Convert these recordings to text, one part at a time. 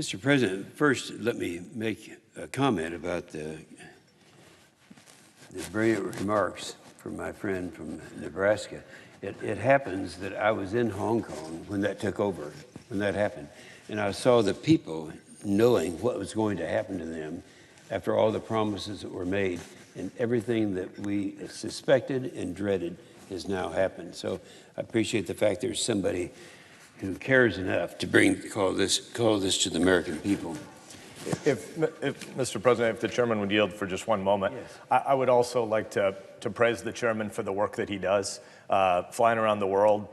Mr. President, first let me make a comment about the brilliant remarks from my friend from Nebraska. It happens that I was in Hong Kong when that took over, when that happened, and I saw the people knowing what was going to happen to them after all the promises that were made, and everything that we suspected and dreaded has now happened. So I appreciate the fact there's somebody who cares enough to call this to the American people. If Mr. President, if the chairman would yield for just one moment, yes. I would also like to praise the chairman for the work that he does. Flying around the world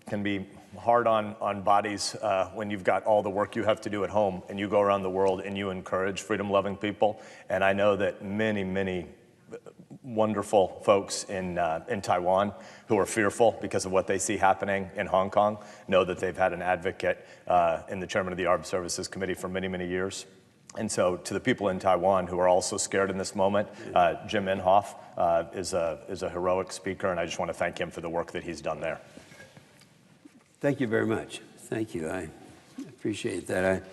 can be hard on bodies when you've got all the work you have to do at home, and you go around the world and you encourage freedom-loving people. And I know that many wonderful folks in Taiwan who are fearful because of what they see happening in Hong Kong know that they've had an advocate in the chairman of the Armed Services Committee for many years. And so to the people in Taiwan who are also scared in this moment, Jim Inhofe is a heroic speaker, and I just want to thank him for the work that he's done there. Thank you very much. Thank you. I appreciate that.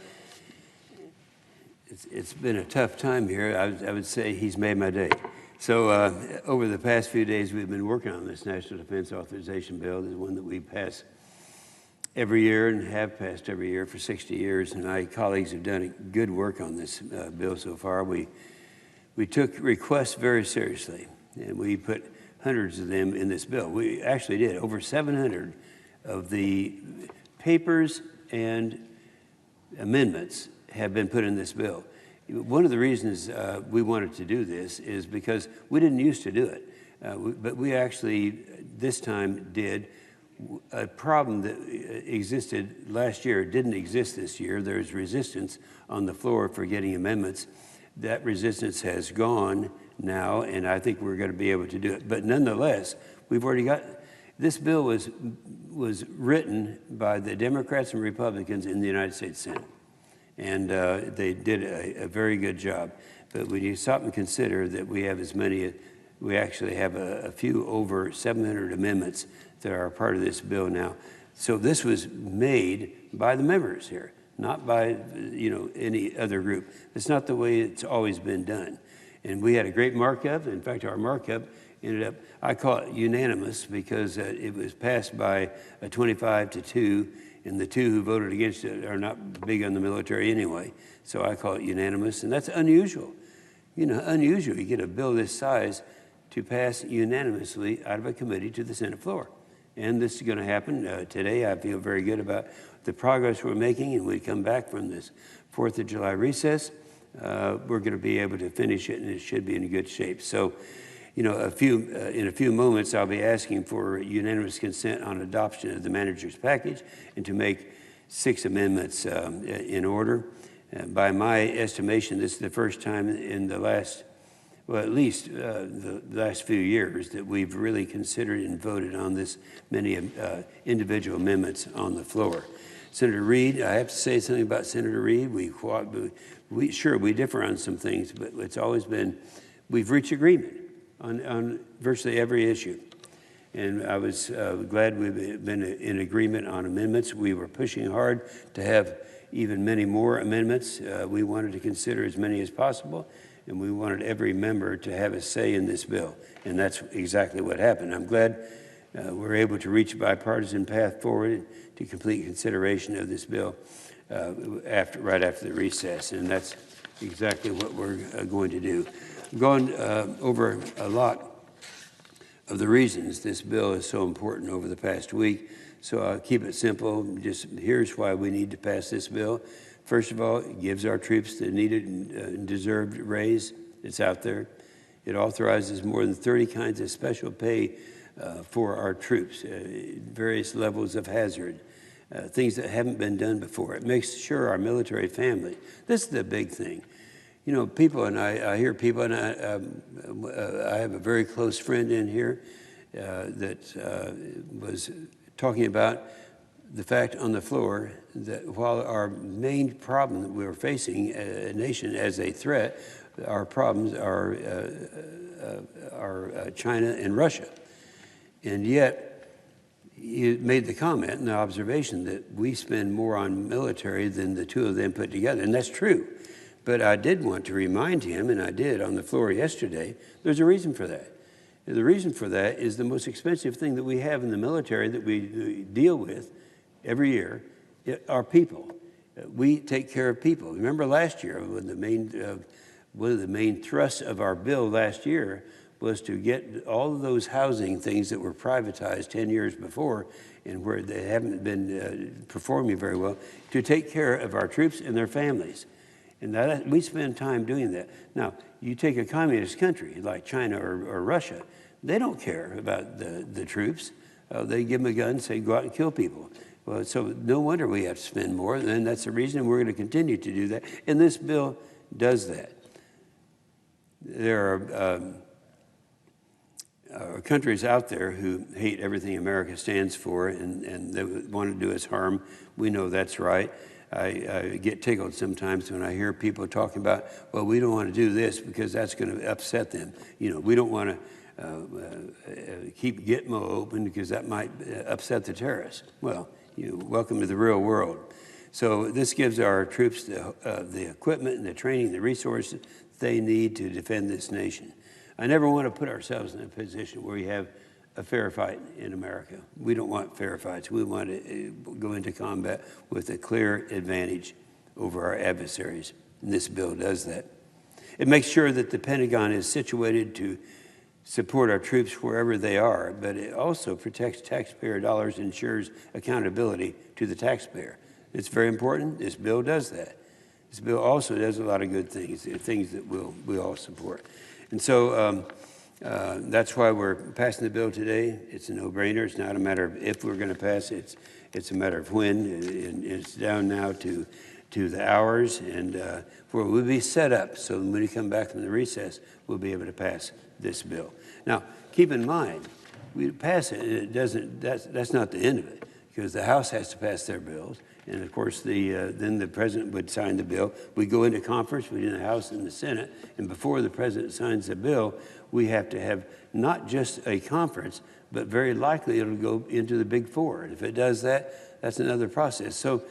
It's been a tough time here. I would say he's made my day. So over the past few days, we've been working on this National Defense Authorization Bill. This is one that we pass every year and have passed every year for 60 years. And my colleagues have done good work on this bill so far. We took requests very seriously, and we put hundreds of them in this bill. We actually did. Over 700 of the papers and amendments have been put in this bill. One of the reasons we wanted to do this is because we didn't used to do it, but we actually this time did. A problem that existed last year didn't exist this year. There's resistance on the floor for getting amendments. That resistance has gone now, and I think we're going to be able to do it. But nonetheless, we've already got, this bill was written by the Democrats and Republicans in the United States Senate. And they did a very good job. But when you stop and consider that we have we actually have a few over 700 amendments that are part of this bill now. So this was made by the members here, not by any other group. It's not the way it's always been done. And we had a great markup. In fact, our markup ended up, I call it unanimous because it was passed by a 25-2. And the two who voted against it are not big on the military anyway. So I call it unanimous, and that's unusual. Unusual. You get a bill this size to pass unanimously out of a committee to the Senate floor. And this is going to happen today. I feel very good about the progress we're making, and we come back from this 4th of July recess. We're going to be able to finish it, and it should be in good shape. So, in a few moments, I'll be asking for unanimous consent on adoption of the manager's package and to make 6 amendments in order. By my estimation, this is the first time in the last, well, at least the last few years that we've really considered and voted on this many individual amendments on the floor. Senator Reid, I have to say something about Senator Reid. We differ on some things, but it's always been, we've reached agreement on virtually every issue. And I was glad we've been in agreement on amendments. We were pushing hard to have even many more amendments. We wanted to consider as many as possible, and we wanted every member to have a say in this bill. And that's exactly what happened. I'm glad we're able to reach a bipartisan path forward to complete consideration of this bill right after the recess. And that's exactly what we're going to do. Gone over a lot of the reasons this bill is so important over the past week, so I'll keep it simple. Just here's why we need to pass this bill. First of all, it gives our troops the needed and deserved raise. It's out there. It authorizes more than 30 kinds of special pay for our troops, various levels of hazard, things that haven't been done before. It makes sure our military family, this is the big thing. People, and I hear people, and I have a very close friend in here that was talking about the fact on the floor that while our main problem that we're facing a nation as a threat, our problems are China and Russia. And yet, you made the comment and the observation that we spend more on military than the two of them put together, and that's true. But I did want to remind him, and I did on the floor yesterday, there's a reason for that. And the reason for that is the most expensive thing that we have in the military that we deal with every year are people. We take care of people. Remember last year, one of the main thrusts of our bill last year was to get all of those housing things that were privatized 10 years before and where they haven't been performing very well, to take care of our troops and their families. And that, we spend time doing that. Now, you take a communist country like China or Russia, they don't care about the troops. They give them a gun and say, go out and kill people. Well, so no wonder we have to spend more, and that's the reason we're going to continue to do that. And this bill does that. There are countries out there who hate everything America stands for, and they want to do us harm. We know that's right. I get tickled sometimes when I hear people talking about, well, we don't want to do this because that's going to upset them. You know, we don't want to keep Gitmo open because that might upset the terrorists. Well, welcome to the real world. So this gives our troops the equipment and the training, the resources they need to defend this nation. I never want to put ourselves in a position where we have a fair fight in America. We don't want fair fights. We want to go into combat with a clear advantage over our adversaries, and this bill does that. It makes sure that the Pentagon is situated to support our troops wherever they are, but it also protects taxpayer dollars and ensures accountability to the taxpayer. It's very important. This bill does that. This bill also does a lot of good things, things that we all support. And so that's why we're passing the bill today. It's a no-brainer. It's not a matter of if we're going to pass it. It's a matter of when. And it's down now to the hours, and where we'll be set up so when we come back from the recess, we'll be able to pass this bill. Now, keep in mind, we pass it, and it doesn't. That's not the end of it, because the House has to pass their bills, and of course, then the president would sign the bill. We go into conference between the House and the Senate, and before the president signs the bill, we have to have not just a conference, but very likely it'll go into the Big Four. And if it does that, that's another process. So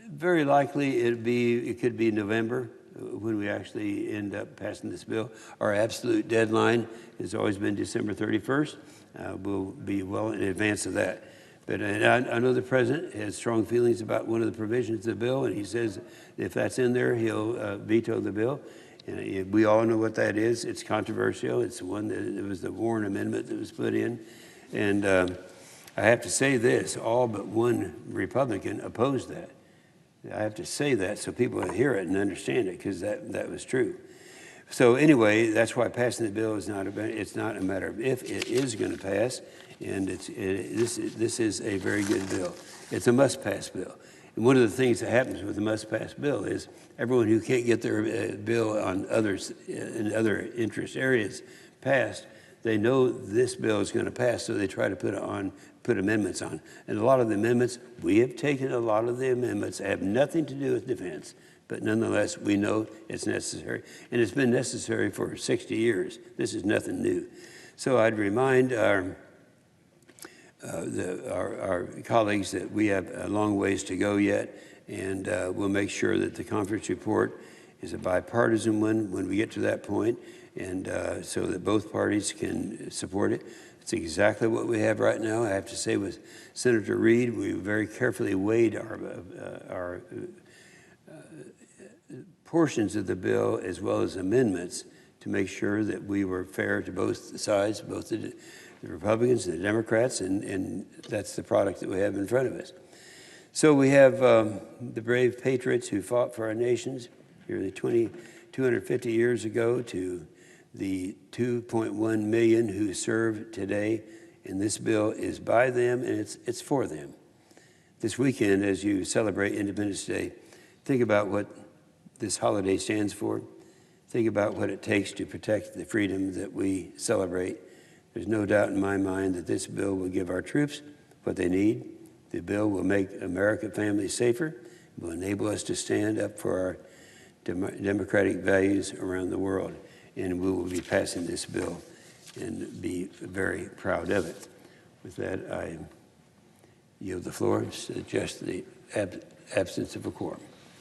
very likely it could be November when we actually end up passing this bill. Our absolute deadline has always been December 31st. We'll be well in advance of that. But I know the president has strong feelings about one of the provisions of the bill, and he says if that's in there, he'll veto the bill. And we all know what that is. It's controversial. It's the one that it was the Warren Amendment that was put in. And I have to say this, all but one Republican opposed that. I have to say that so people hear it and understand it, because that was true. So anyway, that's why passing the bill is not a matter of if, it is going to pass, and this is a very good bill. It's a must-pass bill. And one of the things that happens with the must-pass bill is everyone who can't get their bill on others in other interest areas passed, they know this bill is going to pass, so they try to put amendments on. And a lot of the amendments, we have taken a lot of the amendments that have nothing to do with defense, but nonetheless, we know it's necessary. And it's been necessary for 60 years. This is nothing new. So I'd remind our colleagues that we have a long ways to go yet, and we'll make sure that the conference report is a bipartisan one when we get to that point, and so that both parties can support it. It's exactly what we have right now. I have to say, with Senator Reid, we very carefully weighed our portions of the bill as well as amendments to make sure that we were fair to both sides, both the Republicans and the Democrats, and that's the product that we have in front of us. So we have the brave patriots who fought for our nations nearly 250 years ago, to the 2.1 million who serve today, and this bill is by them and it's for them. This weekend, as you celebrate Independence Day, think about what this holiday stands for. Think about what it takes to protect the freedom that we celebrate. There's no doubt in my mind that this bill will give our troops what they need. The bill will make American families safer, will enable us to stand up for our democratic values around the world. And we will be passing this bill and be very proud of it. With that, I Yield the floor, suggest the absence of a quorum.